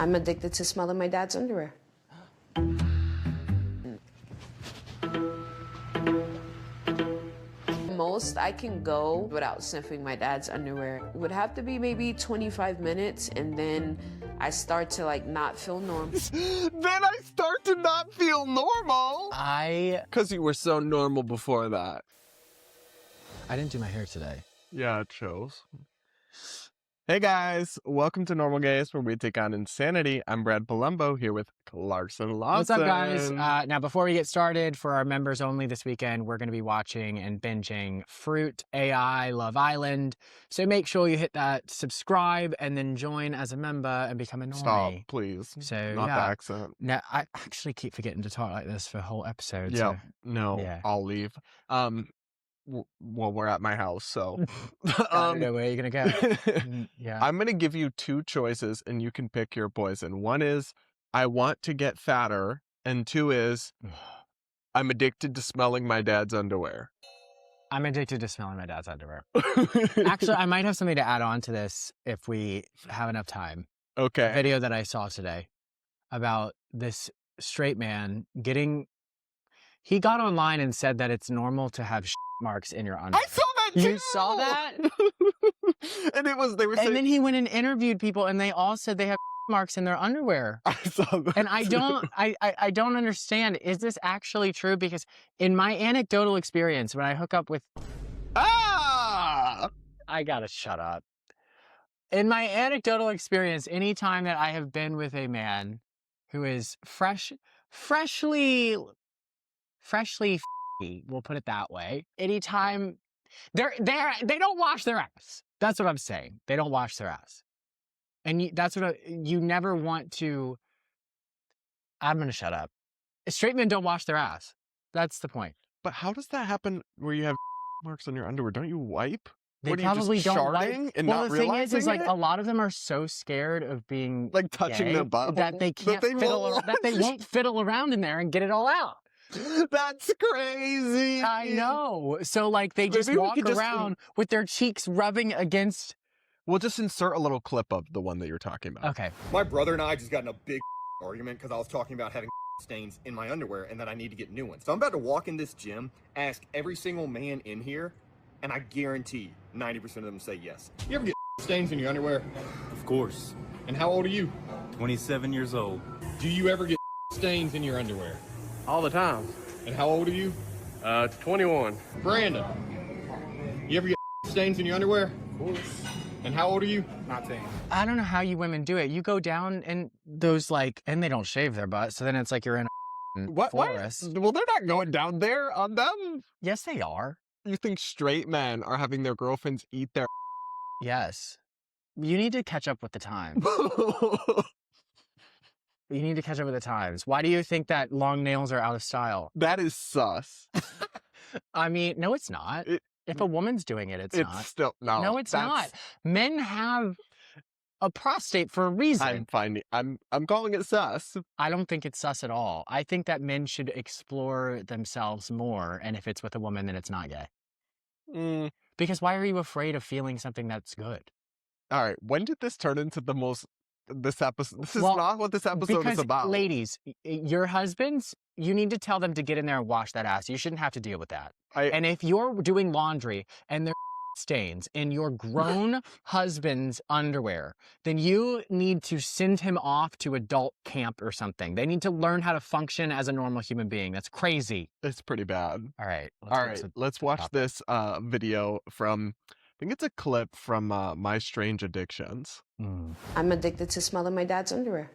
I'm addicted to smelling my dad's underwear. Most I can go without sniffing my dad's underwear. It would have to be maybe 25 minutes, and then I start to like not feel normal. Then I start to not feel normal. Because you were so normal before that. I didn't do my hair today. Yeah, it shows. Hey guys, welcome to Normal Gays, where we take on insanity. I'm Brad Polumbo here with Clarkson Lawson. What's up, guys? Now, before we get started, for our members only this weekend, we're going to be watching and binging Fruit, AI, Love Island. So make sure you hit that subscribe and then join as a member and become a normie. Stop, please. So, Not yeah. the accent. Now, I actually keep forgetting to talk like this for a whole episode. Yeah, So. no, Yeah. I'll leave. Well, we're at my house, so I don't know where you're going to go. Yeah. I'm going to give you two choices, and you can pick your poison. One is, I want to get fatter, and two is, I'm addicted to smelling my dad's underwear. I'm addicted to smelling my dad's underwear. Actually, I might have something to add on to this if we have enough time. Okay. A video that I saw today about this straight man he got online and said that it's normal to have marks in your underwear. I saw that too! You saw that? And they were saying... And then he went and interviewed people, and they all said they have marks in their underwear. I saw that. And I don't understand. Is this actually true? Because in my anecdotal experience, when I hook up with... Ah! I gotta shut up. In my anecdotal experience, any time that I have been with a man who is freshly, we'll put it that way. Anytime they don't wash their ass. That's what I'm saying. They don't wash their ass, and you never want to. I'm gonna shut up. Straight men don't wash their ass. That's the point. But how does that happen where you have marks on your underwear? Don't you wipe? They What, are you probably just don't sharding wipe. and Well, not the thing realizing is like it? a lot of them are so scared of being Like touching gay their butt that they can't that they won't fiddle around in there and get it all out. That's crazy. I know. So like they just Maybe we walk could just- around with their cheeks rubbing against. We'll just insert a little clip of the one that you're talking about. Okay. My brother and I just got in a big argument because I was talking about having stains in my underwear and that I need to get new ones. So I'm about to walk in this gym, ask every single man in here, and I guarantee 90% of them say yes. You ever get stains in your underwear? Of course. And how old are you? 27 years old. Do you ever get stains in your underwear? All the time. And how old are you? 21. Brandon, you ever get stains in your underwear? Of course. And how old are you? 19. I don't know how you women do it. You go down and those and they don't shave their butt, so then it's like you're in a What? forest. Well, they're not going down there on them. Yes, they are. You think straight men are having their girlfriends eat their... Yes. You need to catch up with the times. You need to catch up with the times. Why do you think that long nails are out of style? That is sus. I mean, no, it's not. If a woman's doing it, it's not. Still... No, It's not. Men have a prostate for a reason. I'm calling it sus. I don't think it's sus at all. I think that men should explore themselves more, and if it's with a woman, then it's not gay. Because why are you afraid of feeling something that's good? All right, when did this turn into this episode? This is Well, not what this episode is about. Ladies, your husbands, you need to tell them to get in there and wash that ass. You shouldn't have to deal with that. And if you're doing laundry and there stains in your grown husband's underwear, then you need to send him off to adult camp or something. They need to learn how to function as a normal human being. That's crazy. It's pretty bad. All right. Let's watch this video from, I think it's a clip from My Strange Addictions. I'm addicted to smelling my dad's underwear.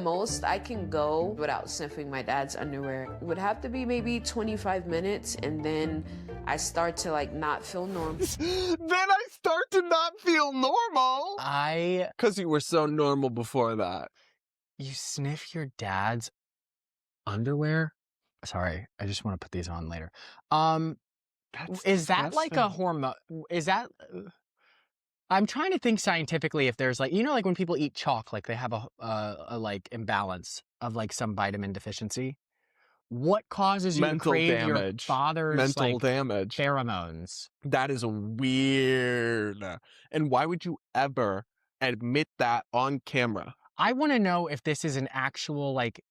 Most I can go without sniffing my dad's underwear. It would have to be maybe 25 minutes, and then I start to like not feel normal. Then I start to not feel normal. Because you were so normal before that. You sniff your dad's underwear? Sorry, I just want to put these on later. Is that like a hormone? Is that... I'm trying to think scientifically if there's like, like when people eat chalk, like they have a like imbalance of like some vitamin deficiency. What causes you to Mental crave your damage. father's Mental like, damage. pheromones? That is weird. And why would you ever admit that on camera? I want to know if this is an actual like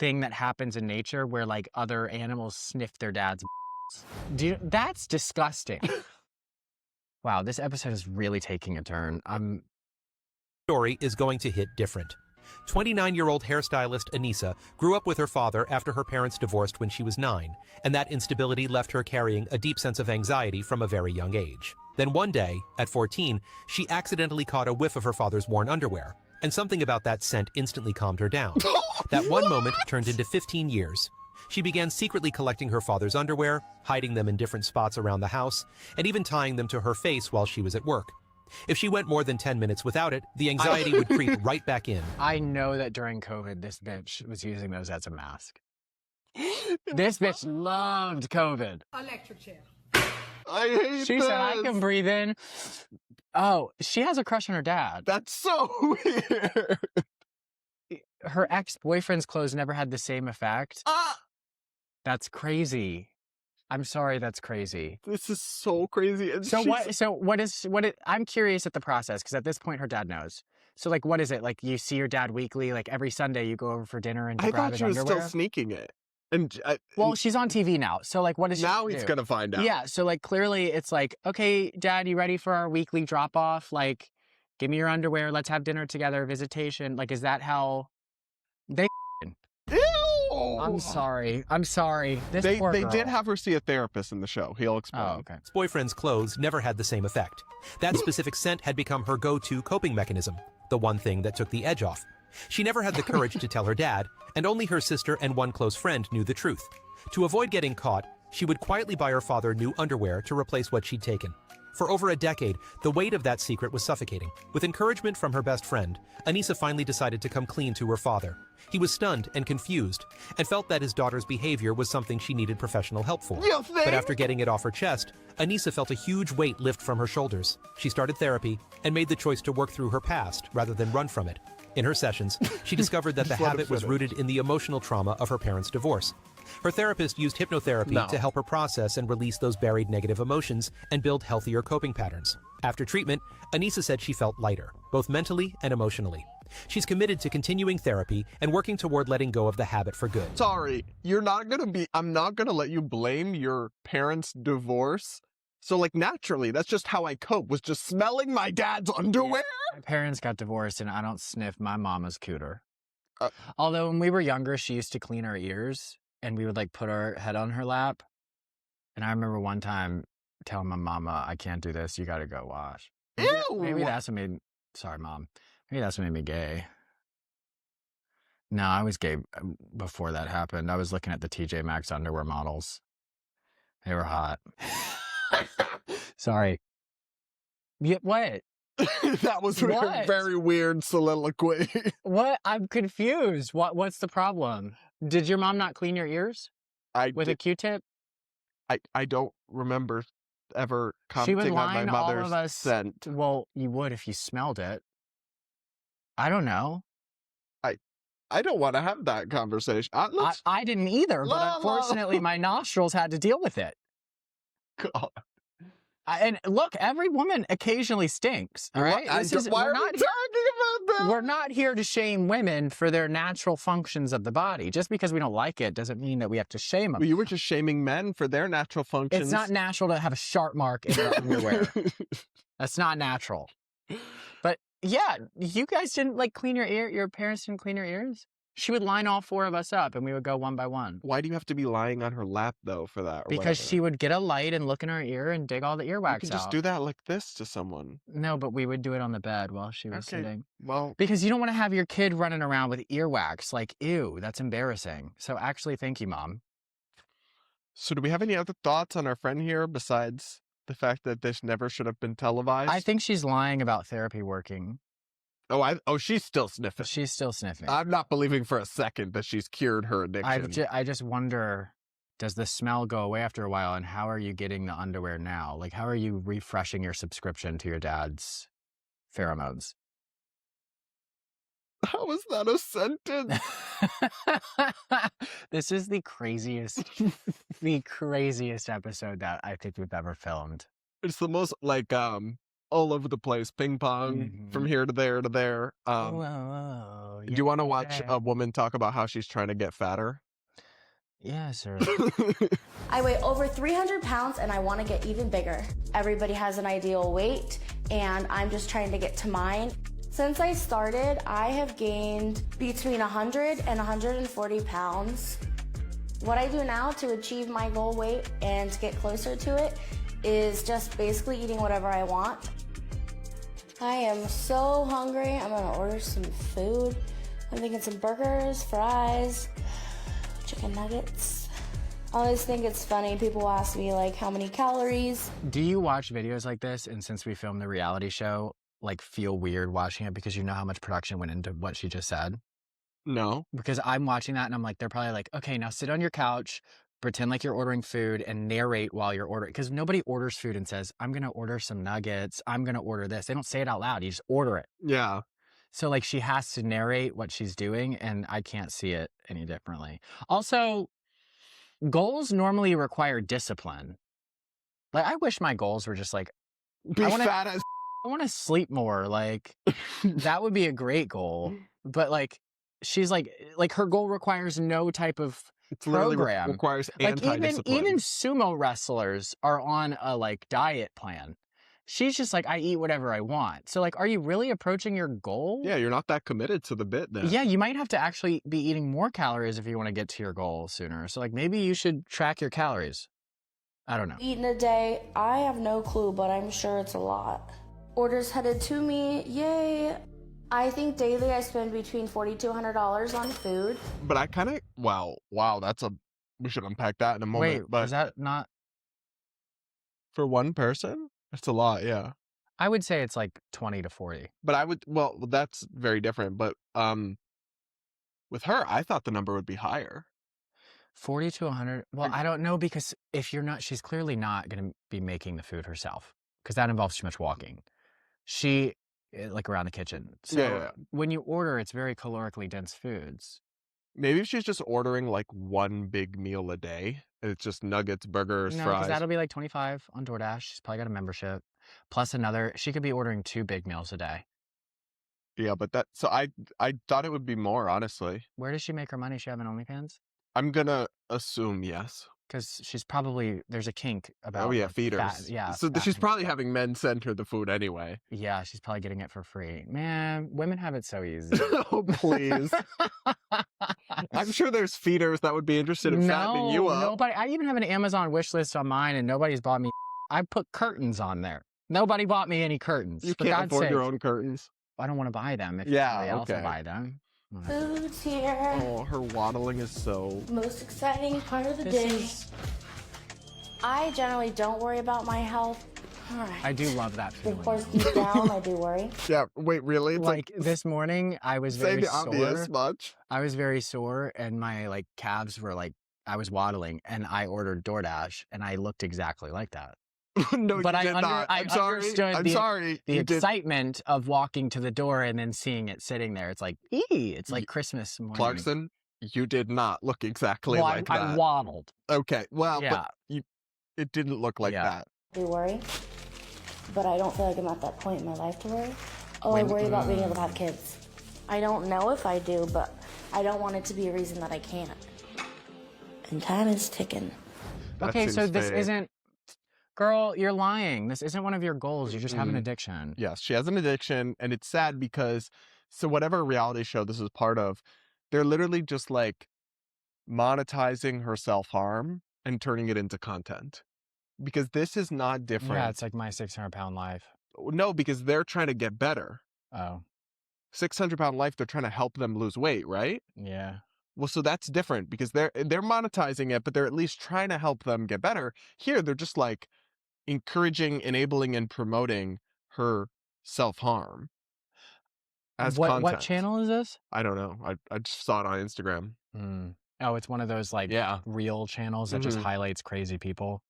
thing that happens in nature where like other animals sniff their dad's that's disgusting. Wow, this episode is really taking a turn. Story is going to hit different. 29-year-old hairstylist Anissa grew up with her father after her parents divorced when she was 9, and that instability left her carrying a deep sense of anxiety from a very young age. Then one day, at 14, she accidentally caught a whiff of her father's worn underwear, and something about that scent instantly calmed her down. That one moment turned into 15 years. She began secretly collecting her father's underwear, hiding them in different spots around the house, and even tying them to her face while she was at work. If she went more than 10 minutes without it, the anxiety would creep right back in. I know that during COVID, this bitch was using those as a mask. This bitch loved COVID. Electric chair. I hate She this. said, I can breathe in. Oh, she has a crush on her dad. That's so weird. Her ex-boyfriend's clothes never had the same effect. That's crazy. I'm sorry, that's crazy. This is so crazy. And I'm curious at the process, because at this point her dad knows. So like, what is it? Like you see your dad weekly, like every Sunday you go over for dinner and I grab thought his she was underwear? still sneaking it. And Well, she's on TV now. So like, what is she now gonna he's do? going to find out. Yeah, so like clearly it's like, okay, Dad, you ready for our weekly drop off? Like, give me your underwear, let's have dinner together, visitation. Like, is that how they Ew! I'm sorry. This They poor girl. did have her see a therapist in the show. He'll explain. Oh, okay. His boyfriend's clothes never had the same effect. That specific scent had become her go-to coping mechanism, the one thing that took the edge off. She never had the courage to tell her dad, and only her sister and one close friend knew the truth. To avoid getting caught, she would quietly buy her father new underwear to replace what she'd taken. For over a decade, the weight of that secret was suffocating. With encouragement from her best friend, Anissa finally decided to come clean to her father. He was stunned and confused, and felt that his daughter's behavior was something she needed professional help for. You think? But after getting it off her chest, Anissa felt a huge weight lift from her shoulders. She started therapy, and made the choice to work through her past rather than run from it. In her sessions, she discovered that the habit was rooted in the emotional trauma of her parents' divorce. Her therapist used hypnotherapy to help her process and release those buried negative emotions and build healthier coping patterns. After treatment, Anissa said she felt lighter, both mentally and emotionally. She's committed to continuing therapy and working toward letting go of the habit for good. Sorry, I'm not going to let you blame your parents' divorce. So like naturally, that's just how I cope, was just smelling my dad's underwear. My parents got divorced and I don't sniff my mama's cooter. Although when we were younger, she used to clean our ears and we would like put our head on her lap. And I remember one time telling my mama, I can't do this. You got to go wash. Ew! Maybe that's what made, sorry, Mom. Maybe that's what made me gay. No, I was gay before that happened. I was looking at the TJ Maxx underwear models. They were hot. Sorry. Yeah, what? That was a What? very weird soliloquy. What? I'm confused. What's the problem? Did your mom not clean your ears with a Q-tip? I don't remember ever She would commenting on my line all mother's of us. scent. Well, you would if you smelled it. I don't know. I don't want to have that conversation. I didn't either, but unfortunately my nostrils had to deal with it. God. And look, every woman occasionally stinks. All right, Why are we talking about that? We're not here to shame women for their natural functions of the body. Just because we don't like it doesn't mean that we have to shame them. You were just shaming men for their natural functions. It's not natural to have a sharp mark in your underwear. That's not natural. But yeah, you guys didn't like clean your ear. Your parents didn't clean your ears. She would line all four of us up and we would go one by one. Why do you have to be lying on her lap though for that? Because she would get a light and look in her ear and dig all the earwax out. You could just do that like this to someone. No, but we would do it on the bed while she was sitting. Well, because you don't want to have your kid running around with earwax. Like, ew, that's embarrassing. So actually, thank you, Mom. So do we have any other thoughts on our friend here besides the fact that this never should have been televised? I think she's lying about therapy working. Oh, she's still sniffing. She's still sniffing. I'm not believing for a second that she's cured her addiction. I just wonder, does the smell go away after a while? And how are you getting the underwear now? Like, how are you refreshing your subscription to your dad's pheromones? How is that a sentence? This is the craziest episode that I think we've ever filmed. It's the most like all over the place, ping pong from here to there to there. Whoa, Do you want to watch a woman talk about how she's trying to get fatter? Yeah, sir. I weigh over 300 pounds and I want to get even bigger. Everybody has an ideal weight and I'm just trying to get to mine. Since I started, I have gained between 100 and 140 pounds. What I do now to achieve my goal weight and to get closer to it is just basically eating whatever I want. I am so hungry. I'm gonna order some food. I'm thinking some burgers, fries, chicken nuggets. I always think it's funny. People ask me like how many calories. Do you watch videos like this? And since we filmed the reality show, like feel weird watching it because you know how much production went into what she just said? No. Because I'm watching that and I'm like, they're probably like, okay, now sit on your couch, pretend like you're ordering food and narrate while you're ordering. Because nobody orders food and says, I'm going to order some nuggets. I'm going to order this. They don't say it out loud. You just order it. Yeah. So like she has to narrate what she's doing and I can't see it any differently. Also, goals normally require discipline. Like I wish my goals were just like, Be fat as I want to sleep more. Like that would be a great goal. But like, she's like her goal requires no type of program. Requires like anti-discipline. even sumo wrestlers are on a like diet plan. She's just like, I eat whatever I want. So like, are you really approaching your goal? Yeah, you're not that committed to the bit then. Yeah, you might have to actually be eating more calories if you want to get to your goal sooner. So like, maybe you should track your calories. I don't know. Eating a day, I have no clue, but I'm sure it's a lot. Orders headed to me, yay. I think daily I spend between $40 to $100 on food. But I kind of, wow, we should unpack that in a moment. Wait, but is that not? For one person? It's a lot, yeah. I would say it's like 20 to 40. But well, that's very different. But with her, I thought the number would be higher. 40 to 100. Well, I don't know because if you're not, she's clearly not going to be making the food herself because that involves too much walking. She, like around the kitchen. So yeah. When you order, it's very calorically dense foods. Maybe if she's just ordering like one big meal a day. It's just nuggets, burgers, No, fries. because that'll be like 25 on DoorDash. She's probably got a membership. Plus another, she could be ordering 2 big meals a day. Yeah, but so I thought it would be more, honestly. Where does she make her money? She have an OnlyFans? I'm gonna assume yes. Because she's probably, there's a kink about. Oh yeah, like, feeders. So she's probably having men send her the food anyway. Yeah, she's probably getting it for free. Man, women have it so easy. Oh, please. I'm sure there's feeders that would be interested in fattening you up. Nobody. I even have an Amazon wish list on mine and nobody's bought me. I put curtains on there. Nobody bought me any curtains. You For can't God's afford sake. your own curtains. I don't want to buy them if Yeah, somebody else will okay. buy them. Food's here. Oh, her waddling is so... Most exciting part of the day. I generally don't worry about my health. All right. I do love that feeling. Of course, deep down, I do worry. Yeah, wait, really? It's Like this morning, I was say very the obvious sore. much. I was very sore, and my like calves were like I was waddling, and I ordered DoorDash, and I looked exactly like that. No, But you did not. I I'm sorry. understood I'm the, sorry. the You did. excitement of walking to the door and then seeing it sitting there. It's like, it's like Christmas morning. Clarkson, you did not look exactly Well, like I that. waddled. Okay, well, Yeah. but it didn't look like that. I do worry, but I don't feel like I'm at that point in my life to worry. Oh, I worry about being able to have kids. I don't know if I do, but I don't want it to be a reason that I can't. And time is ticking. That Okay, so seems this fake. isn't, girl, you're lying. This isn't one of your goals. You just have an Mm. addiction. Yes, she has an addiction, and it's sad because, so whatever reality show this is part of, they're literally just like monetizing her self-harm and turning it into content. Because this is not different. Yeah, it's like my 600-pound life. No, because they're trying to get better. Oh, 600-pound life, they're trying to help them lose weight, right? yeah. Well, so that's different because they're monetizing it, but they're at least trying to help them get better. Here, they're just like encouraging, enabling, and promoting her self-harm as content. What channel is this? I don't know. I just saw it on Instagram. Mm. Oh, it's one of those like Yeah. real channels that just Mhm. highlights crazy people.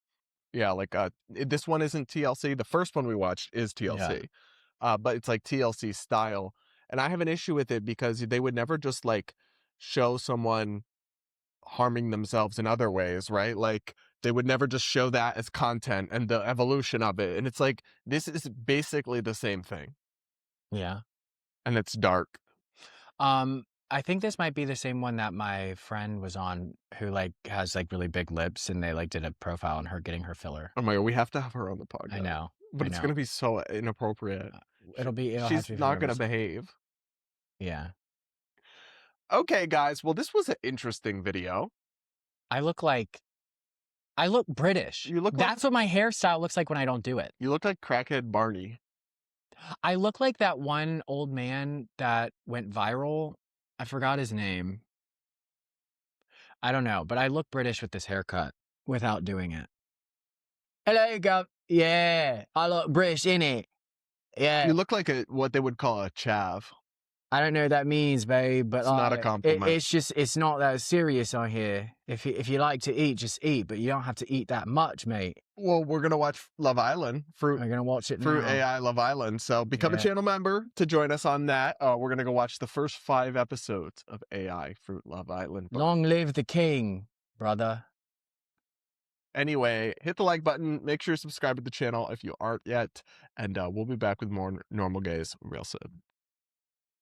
Yeah, like this one isn't TLC. The first one we watched is TLC. But it's like TLC style. And I have an issue with it because they would never just like show someone harming themselves in other ways, right? Like they would never just show that as content and the evolution of it. And it's like, this is basically the same thing. Yeah. And it's dark. I think this might be the same one that my friend was on, who like has like really big lips, and they like did a profile on her getting her filler. Oh my God, we have to have her on the podcast. I know. But it's going to be so inappropriate. She's not going to behave. Yeah. Okay, guys. Well, this was an interesting video. I look British. You look That's what my hairstyle looks like when I don't do it. You look like crackhead Barney. I look like that one old man that went viral. I forgot his name. I don't know, but I look British with this haircut without doing it. Hello, Gov. Yeah, I look British, innit? Yeah. You look like what they would call a chav. I don't know what that means, babe, but it's not a compliment. It's not that serious on here. If you like to eat, just eat, but you don't have to eat that much, mate. Well, we're gonna watch Love Island. We're gonna watch it Fruit now. AI Love Island. So become a channel member to join us on that. We're gonna go watch the first 5 episodes of AI Fruit Love Island. Long live the king, brother. Anyway, hit the like button. Make sure you subscribe to the channel if you aren't yet, and we'll be back with more normal gays real soon.